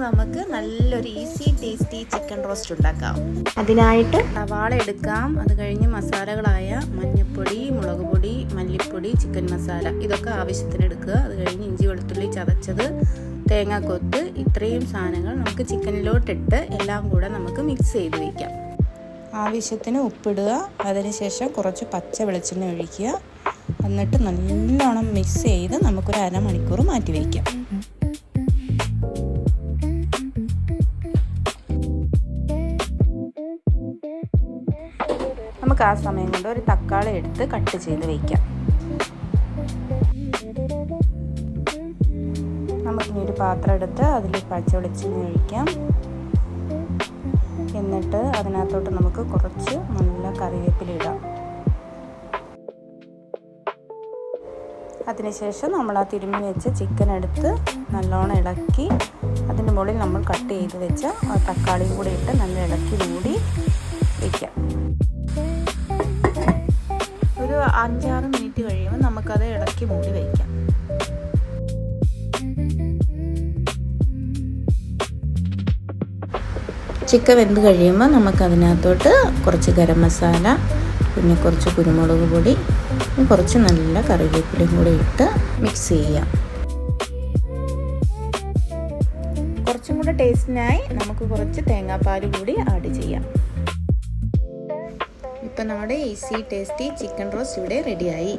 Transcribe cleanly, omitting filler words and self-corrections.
നമുക്ക് നല്ലൊരു easy tasty chicken roast ഉണ്ടാക്കാം. അതിനായിട്ട് സവാള എടുക്കാം. അത് കഴിഞ്ഞ് മസാലകളായ മഞ്ഞൾപ്പൊടി, മുളക് പൊടി, മല്ലിപ്പൊടി, ചിക്കൻ മസാല ഇതൊക്കെ ആവശ്യത്തിന് എടുക്കുക. അത് കഴിഞ്ഞ് ഇഞ്ചി വെളുത്തുള്ളി ചതച്ചത്, തേങ്ങാക്കൊത്ത്, ഇത്രയും സാധനങ്ങൾ നമുക്ക് ചിക്കനിലോട്ടിട്ട് എല്ലാം കൂടെ നമുക്ക് മിക്സ് ചെയ്ത് വയ്ക്കാം. ആവശ്യത്തിന് ഉപ്പിടുക. അതിനുശേഷം കുറച്ച് പച്ച വെളിച്ചെണ്ണ ഒഴിക്കുക. എന്നിട്ട് നല്ലോണം മിക്സ് ചെയ്ത് നമുക്കൊരു അരമണിക്കൂർ മാറ്റി വയ്ക്കാം. നമുക്ക് ആ സമയം കൊണ്ട് ഒരു തക്കാളി എടുത്ത് കട്ട് ചെയ്ത് വയ്ക്കാം. നമുക്കിനി ഒരു പാത്രം എടുത്ത് അതിൽ പച്ച വെളിച്ചെണ്ണ ഒഴിക്കാം. എന്നിട്ട് അതിനകത്തോട്ട് നമുക്ക് കുറച്ച് നല്ല കറിവേപ്പില ഇടാം. അതിനുശേഷം നമ്മൾ ആ തിരുമ്മി വെച്ച ചിക്കൻ എടുത്ത് നല്ലോണം ഇളക്കി അതിൻ്റെ മുകളിൽ നമ്മൾ കട്ട് ചെയ്ത് വെച്ച തക്കാളിയും കൂടി ഇട്ട് നല്ല ഇളക്കി മൂടി വയ്ക്കാം. ഒരു 5-6 മിനിറ്റ് കഴിയുമ്പോൾ നമുക്കത് ഇളക്കി മൂടി വയ്ക്കാം. ചിക്കൻ വെന്ത് കഴിയുമ്പോൾ നമുക്കതിനകത്തോട്ട് കുറച്ച് ഗരം മസാല, പിന്നെ കുറച്ച് കുരുമുളക് പൊടി, കുറച്ച് നല്ല കറിവേപ്പിലയും കൂടി ഇട്ട് മിക്സ് ചെയ്യാം. കുറച്ചും കൂടെ ടേസ്റ്റിനായി നമുക്ക് കുറച്ച് തേങ്ങാപ്പാൽ കൂടി ആഡ് ചെയ്യാം. ഇപ്പം നമ്മുടെ ഈസി ടേസ്റ്റി ചിക്കൻ റോസ്റ്റ് ഇവിടെ റെഡിയായി.